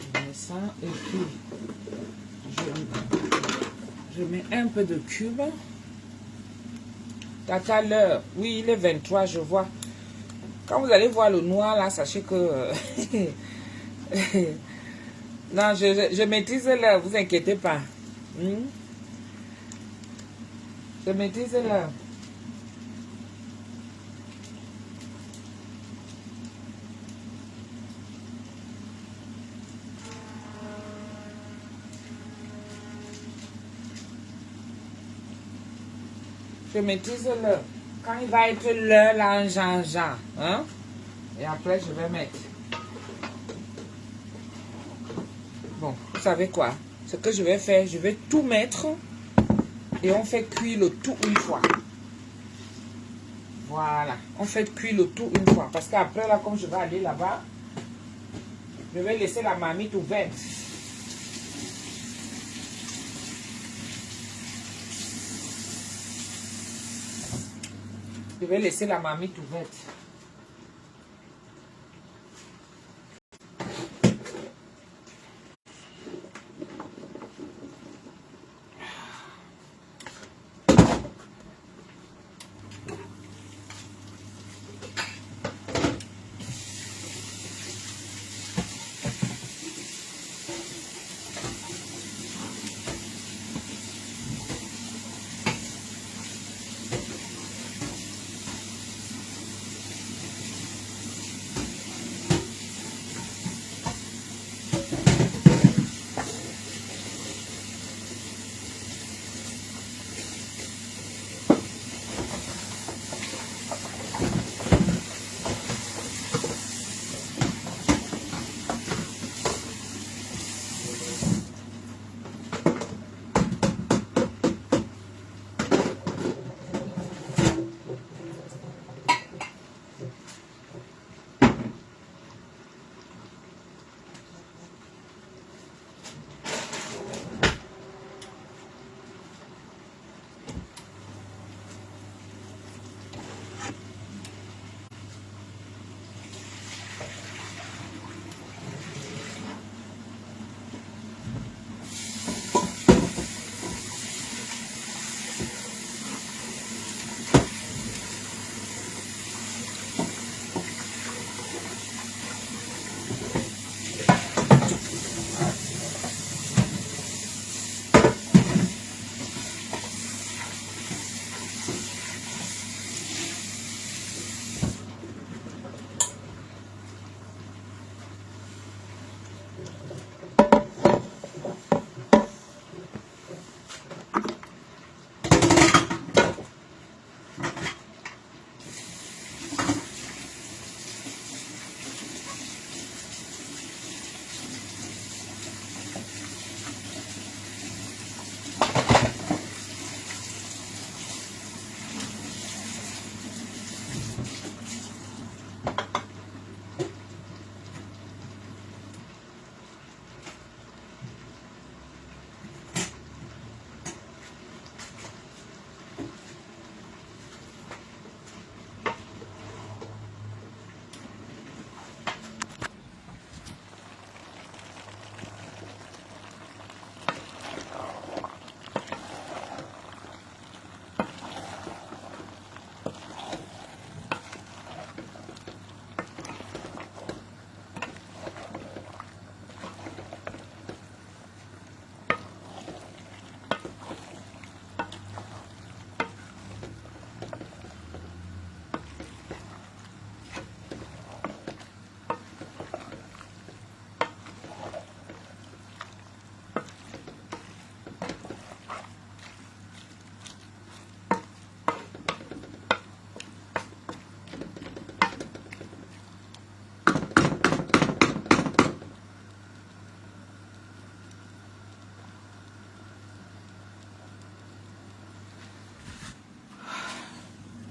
Je mets ça et puis je mets un peu de cube. Tata l'heure. Oui, il est 23, je vois. Quand vous allez voir le noir là, sachez que... non, je maîtrise l'heure, vous inquiétez pas. Je maîtrise l'heure. Je maîtrise le. Quand il va être l'heure, là, en gingembre. Hein? Et après, je vais mettre. Bon, vous savez quoi? Ce que je vais faire, je vais tout mettre. Et on fait cuire le tout une fois. Voilà. On fait cuire le tout une fois. Parce qu'après, là, comme je vais aller là-bas, je vais laisser la marmite ouverte. Je vais laisser la marmite ouverte.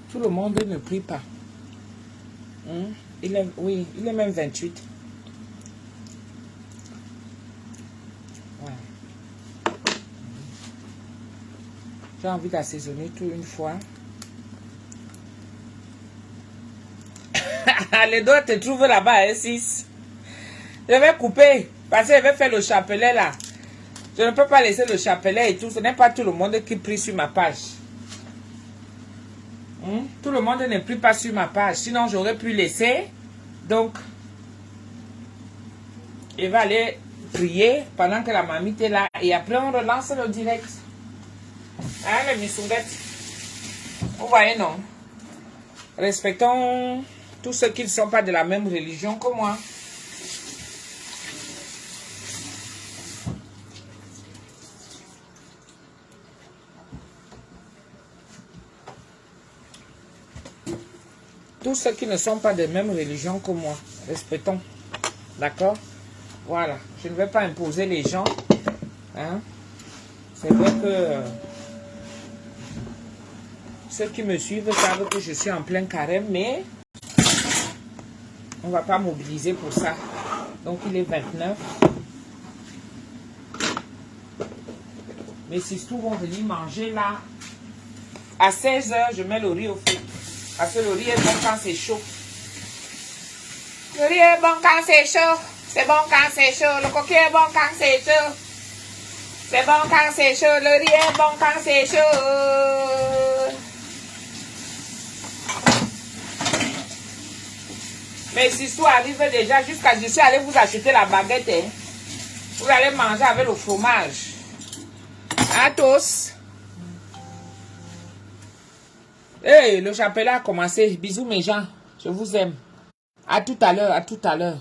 Tout le monde ne prie pas. Oui, il est même 28. Ouais. J'ai envie d'assaisonner tout une fois. Les doigts te trouvent là-bas, hein, 6. Je vais couper. Parce que je vais faire le chapelet là. Je ne peux pas laisser le chapelet et tout. Ce n'est pas tout le monde qui prie sur ma page. Tout le monde ne prie pas sur ma page. Sinon, j'aurais pu laisser. Donc, il va aller prier pendant que la mamie est là. Et après, on relance le direct. Hein, les missunguettes? Vous voyez, non? Respectons tous ceux qui ne sont pas de la même religion que moi. tous ceux qui ne sont pas de même religion que moi. Respectons. D'accord? Voilà. Je ne vais pas imposer les gens. Hein? C'est vrai que ceux qui me suivent savent que je suis en plein carême, mais on ne va pas mobiliser pour ça. Donc, il est 29. Mes sisters vont venir manger là. À 16 h, je mets le riz au feu. Parce que le riz est bon quand c'est chaud. Le riz est bon quand c'est chaud. C'est bon quand c'est chaud. Le coquille est bon quand c'est chaud. C'est bon quand c'est chaud. Le riz est bon quand c'est chaud. Mes sisters arrivent déjà jusqu'à... Je suis allée vous acheter la baguette. Hein. Vous allez manger avec le fromage. À tous. Hey, le chapelet a commencé. Bisous mes gens. Je vous aime. À tout à l'heure, à tout à l'heure.